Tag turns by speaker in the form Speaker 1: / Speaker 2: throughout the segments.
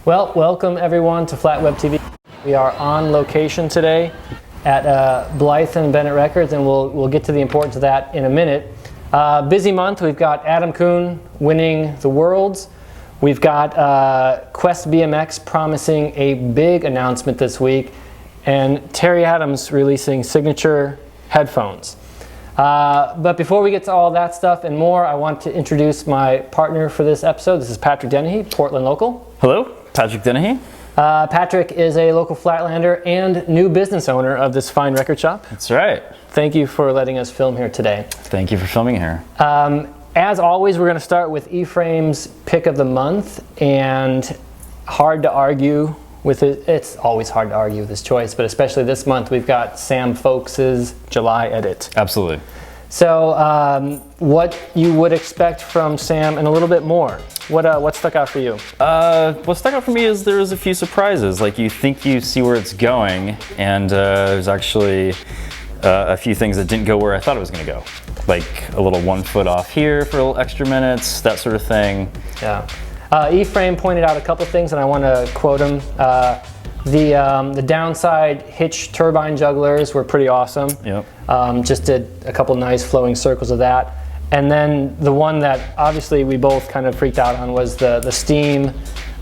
Speaker 1: Well, welcome everyone to FlatWebTV. We are on location today at Blythe and Bennett Records, and we'll get to the importance of that in a minute. Busy month. We've got Adam Kuhn winning the Worlds. We've got Quest BMX promising a big announcement this week, and Terry Adams releasing signature headphones. But before we get to all that stuff and more, I want to introduce my partner for this episode. This is Patrick Dennehy, Portland local.
Speaker 2: Hello, Patrick Dennehy.
Speaker 1: Patrick is a local Flatlander and new business owner of this fine record shop.
Speaker 2: That's right.
Speaker 1: Thank you for letting us film here today.
Speaker 2: Thank you for filming here.
Speaker 1: As always, we're going to start with Effraim's pick of the month, and hard to argue with it. It's always hard to argue with his choice, but especially this month we've got Sam Folks's July edit.
Speaker 2: Absolutely.
Speaker 1: So what you would expect from Sam and a little bit more. What stuck out for you?
Speaker 2: What stuck out for me is there was a few surprises. Like, you think you see where it's going, and there's actually a few things that didn't go where I thought it was going to go. Like a little 1 foot off here for a little extra minutes, that sort of thing. Yeah.
Speaker 1: Effraim pointed out a couple things, and I want to quote him. The downside hitch turbine jugglers were pretty awesome.
Speaker 2: Yep.
Speaker 1: Just did a couple nice flowing circles of that. And then the one that obviously we both kind of freaked out on was the steam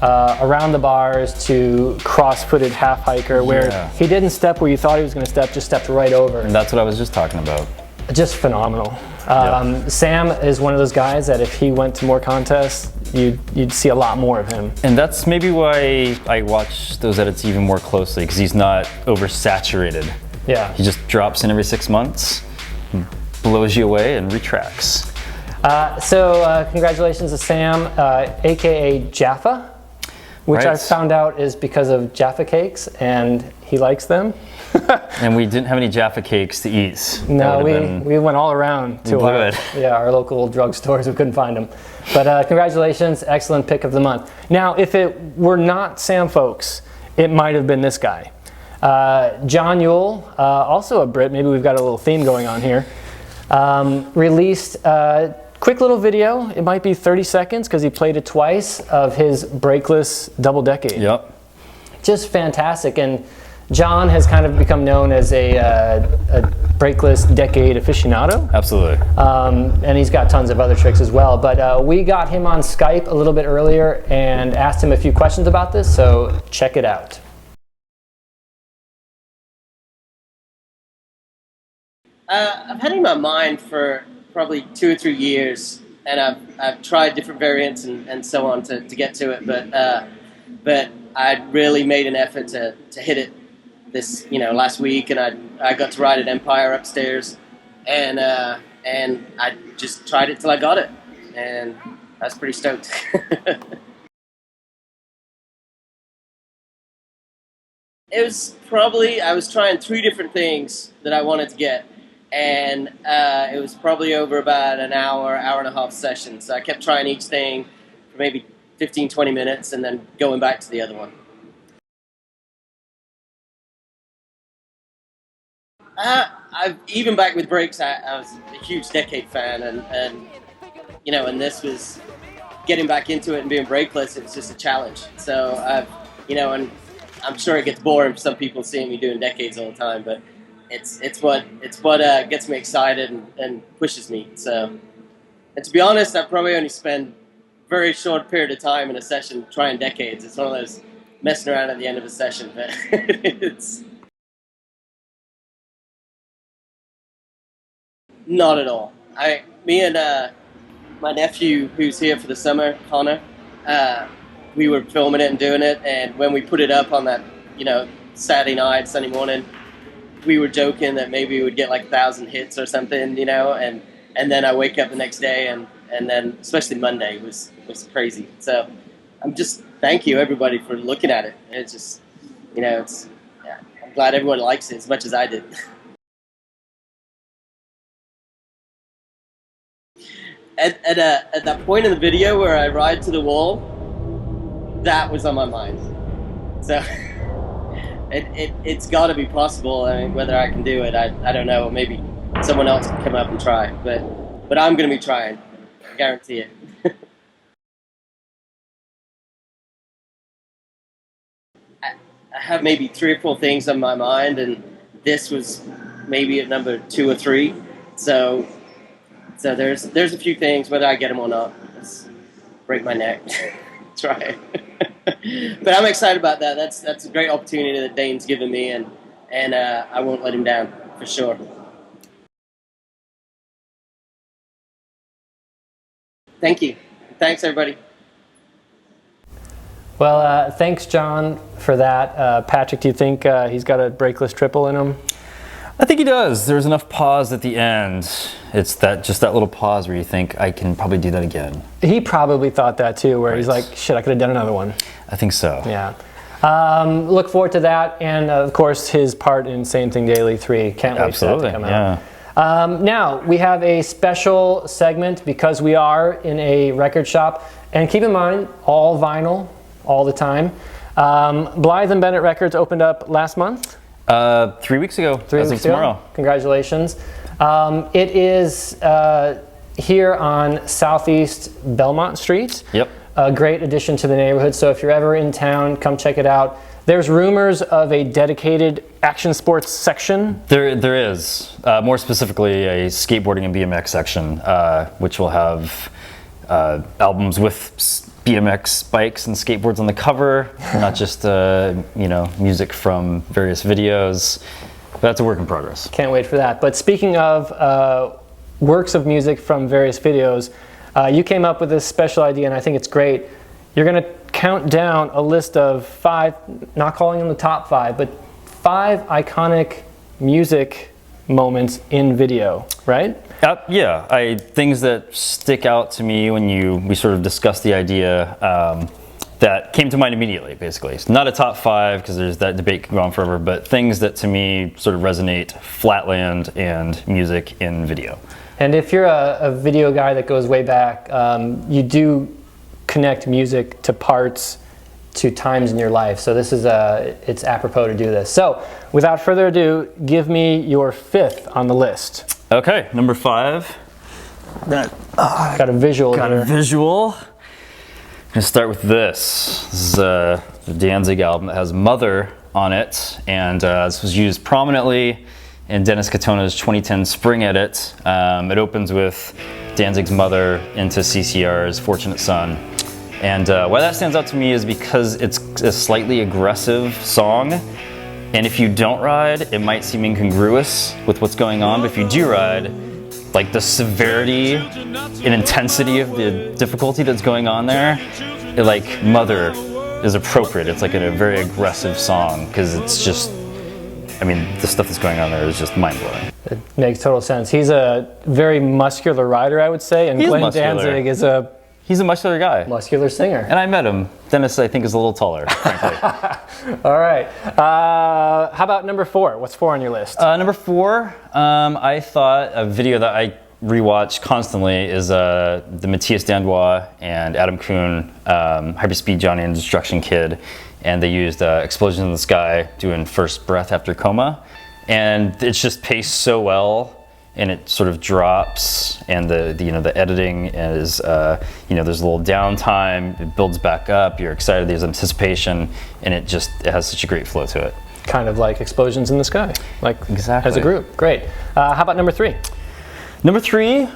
Speaker 1: around the bars to cross-footed half hiker, where he didn't step where you thought he was going to step, just stepped right over.
Speaker 2: And that's what I was just talking about.
Speaker 1: Just phenomenal. Sam is one of those guys that if he went to more contests, you'd see a lot more of him.
Speaker 2: And that's maybe why I watch those edits even more closely, because he's not oversaturated.
Speaker 1: Yeah.
Speaker 2: He just drops in every 6 months, blows you away, and retracts.
Speaker 1: So congratulations to Sam, aka Jaffa, which I found out is because of Jaffa cakes, and he likes them.
Speaker 2: And we didn't have any Jaffa cakes to eat.
Speaker 1: No, we went all around to our local drugstores. We couldn't find them. But congratulations, excellent pick of the month. Now, if it were not Sam Folks, it might have been this guy. John Yull, also a Brit, maybe we've got a little theme going on here, released a quick little video. It might be 30 seconds because he played it twice, of his brakeless double decade.
Speaker 2: Yep.
Speaker 1: Just fantastic. And John has kind of become known as a brakeless decade aficionado.
Speaker 2: Absolutely.
Speaker 1: And he's got tons of other tricks as well. But we got him on Skype a little bit earlier and asked him a few questions about this, so check it out.
Speaker 3: I've had it in my mind for probably 2 or 3 years, and I've tried different variants and so on to get to it, but I really made an effort to hit it this last week, and I got to ride at Empire upstairs, and I just tried it till I got it, and I was pretty stoked. It was probably, I was trying 3 different things that I wanted to get, and it was probably over about an hour and a half session, so I kept trying each thing for maybe 15-20 minutes and then going back to the other one. Even back with brakes, I was a huge Decade fan, and this was getting back into it and being brakeless. It was just a challenge. So and I'm sure it gets boring for some people seeing me doing Decades all the time, but it's what gets me excited and pushes me. So, and to be honest, I probably only spend a very short period of time in a session trying Decades. It's one of those messing around at the end of a session, but it's. Not at all. Me and my nephew, who's here for the summer, Connor, we were filming it and doing it, and when we put it up on that, Saturday night, Sunday morning, we were joking that maybe we would get like 1,000 hits or something, and then I wake up the next day, and then especially Monday was crazy. So thank you everybody for looking at it. It's just, I'm glad everyone likes it as much as I did. At that point in the video where I ride to the wall, that was on my mind. So it's got to be possible. I mean, whether I can do it, I don't know. Maybe someone else can come up and try. But I'm going to be trying. I guarantee it. I have maybe 3 or 4 things on my mind, and this was maybe at number 2 or 3. So there's a few things, whether I get them or not. Let's break my neck. Try. But I'm excited about that. That's a great opportunity that Dane's given me, and I won't let him down for sure. Thank you. Thanks, everybody.
Speaker 1: Well, thanks, John, for that. Patrick, do you think he's got a breakless triple in him?
Speaker 2: I think he does. There's enough pause at the end. It's just that little pause where you think, I can probably do that again.
Speaker 1: He probably thought that too, where he's like, shit, I could have done another one.
Speaker 2: I think so.
Speaker 1: Yeah. Look forward to that, and of course his part in Same Thing Daily 3. Can't wait for that to come out. Now, we have a special segment because we are in a record shop, and keep in mind, all vinyl, all the time. Blythe and Bennett Records opened up last month.
Speaker 2: 3 weeks ago,
Speaker 1: 3
Speaker 2: as
Speaker 1: weeks
Speaker 2: of tomorrow.
Speaker 1: ago. Congratulations. It is here on Southeast Belmont Street.
Speaker 2: Yep.
Speaker 1: A great addition to the neighborhood, so if you're ever in town, come check it out. There's rumors of a dedicated action sports section.
Speaker 2: There is, more specifically a skateboarding and BMX section, which will have albums with BMX bikes and skateboards on the cover, not just music from various videos. That's a work in progress.
Speaker 1: Can't wait for that. But speaking of works of music from various videos, you came up with this special idea, and I think it's great. You're going to count down a list of 5, not calling them the top 5, but 5 iconic music moments in video, right?
Speaker 2: Yeah, things that stick out to me when we sort of discussed the idea that came to mind immediately, basically. It's not a top 5 because there's that debate can go on forever, but things that to me sort of resonate, Flatland and music in video.
Speaker 1: And if you're a video guy that goes way back, you do connect music to parts, to times in your life. So this is it's apropos to do this. So without further ado, give me your 5th on the list.
Speaker 2: Okay, number 5.
Speaker 1: Got a visual
Speaker 2: Got
Speaker 1: here.
Speaker 2: a visual. I'm gonna start with this. This is the Danzig album that has Mother on it, and this was used prominently in Dennis Katona's 2010 spring edit. It opens with Danzig's Mother into CCR's Fortunate Son. And why that stands out to me is because it's a slightly aggressive song, and if you don't ride, it might seem incongruous with what's going on, but if you do ride, like the severity and intensity of the difficulty that's going on there, like Mother is appropriate. It's like a very aggressive song, because it's just, I mean, the stuff that's going on there is just mind-blowing.
Speaker 1: It makes total sense. He's a very muscular rider, I would say, and Glenn Danzig is
Speaker 2: He's a muscular guy.
Speaker 1: Muscular singer.
Speaker 2: And I met him. Dennis, I think, is a little taller, frankly.
Speaker 1: All right. How about number 4? What's 4 on your list?
Speaker 2: Number 4, I thought a video that I rewatch constantly is the Matthias Dandois and Adam Kuhn Hyperspeed Johnny and Destruction Kid. And they used Explosions in the Sky doing First Breath After Coma. And it's just paced so well. And it sort of drops, and the editing is there's a little downtime. It builds back up. You're excited. There's anticipation, and it has such a great flow to it.
Speaker 1: Kind of like Explosions in the Sky, like
Speaker 2: exactly
Speaker 1: as a group. Great. How about number 3?
Speaker 2: Number 3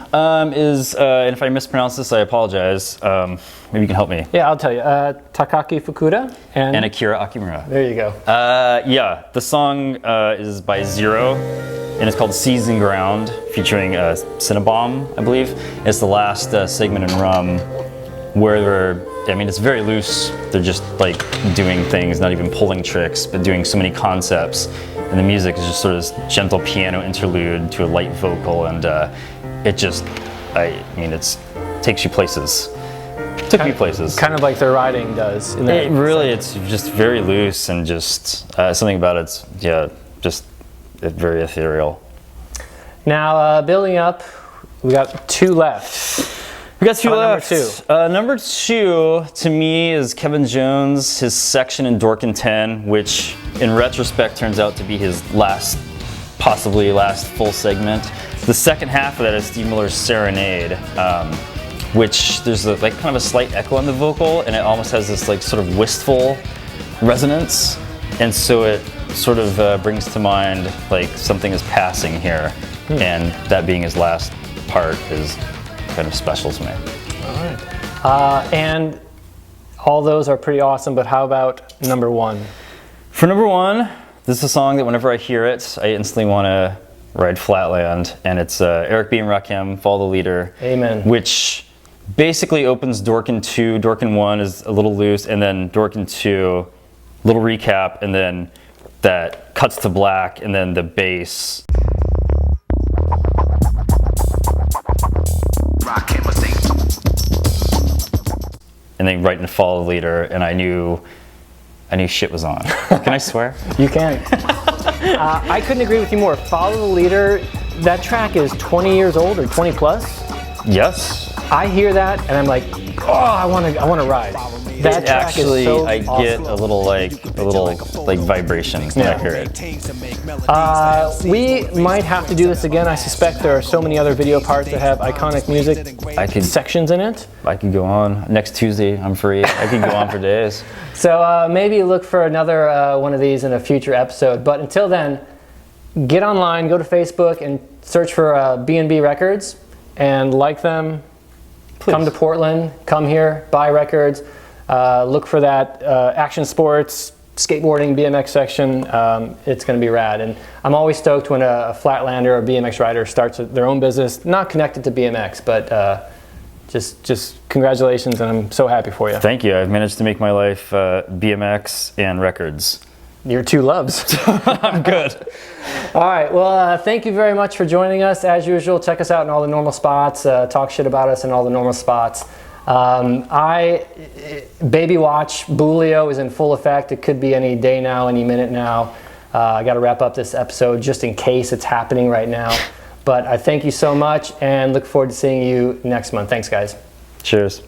Speaker 2: is, and if I mispronounce this, I apologize. Maybe you can help me.
Speaker 1: Yeah, I'll tell you. Takaki Fukuda
Speaker 2: and Akira Akimura.
Speaker 1: There you go.
Speaker 2: Yeah, the song is by Zero, and it's called Seas and Ground, featuring Cinnabomb, I believe. It's the last segment in Rum, where it's very loose. They're just like doing things, not even pulling tricks, but doing so many concepts. And the music is just sort of this gentle piano interlude to a light vocal, and it takes you places. Took me places.
Speaker 1: Kind of like their writing does.
Speaker 2: It's just very loose, and just something about it's very ethereal.
Speaker 1: Now, building up, we got 2 left.
Speaker 2: We got 2 left.
Speaker 1: Number 2.
Speaker 2: Number 2 to me is Kevin Jones, his section in Dorkin 10, which in retrospect turns out to be his possibly last full segment. The second half of that is Steve Miller's Serenade, which there's kind of a slight echo on the vocal, and it almost has this like sort of wistful resonance, and so it sort of brings to mind like something is passing here, and that being his last part is kind of special to me.
Speaker 1: All right. And all those are pretty awesome, but how about number one?
Speaker 2: For number one, this is a song that whenever I hear it, I instantly want to ride Flatland, and it's Eric B. and Rakim, Follow the Leader.
Speaker 1: Amen.
Speaker 2: Which basically opens Dorkin 2. Dorkin 1 is a little loose, and then Dorkin 2, little recap, and then that cuts to black, and then the bass. And then right into Follow the Leader, and I knew shit was on. Can I swear?
Speaker 1: You can. I couldn't agree with you more. Follow the Leader, that track is 20 years old or 20 plus.
Speaker 2: Yes.
Speaker 1: I hear that and I'm like, oh, I want to ride. That track
Speaker 2: Actually,
Speaker 1: is so
Speaker 2: I
Speaker 1: awesome.
Speaker 2: get a little vibration when I hear it.
Speaker 1: We might have to do this again. I suspect there are so many other video parts that have iconic music sections in it.
Speaker 2: I could go on. Next Tuesday, I'm free. I could go on for days.
Speaker 1: So maybe look for another one of these in a future episode. But until then, get online, go to Facebook and search for B&B Records and like them. Please. Come to Portland, come here, buy records. Look for that action sports, skateboarding, BMX section. It's going to be rad. And I'm always stoked when a Flatlander or a BMX rider starts their own business, not connected to BMX, but just congratulations, and I'm so happy for you.
Speaker 2: Thank you. I've managed to make my life BMX and records.
Speaker 1: Your two loves.
Speaker 2: I'm good.
Speaker 1: All right. Well, thank you very much for joining us. As usual, check us out in all the normal spots. Talk shit about us in all the normal spots. Baby watch, Bulio is in full effect. It could be any day now, any minute now. I got to wrap up this episode just in case it's happening right now. But I thank you so much and look forward to seeing you next month. Thanks, guys.
Speaker 2: Cheers.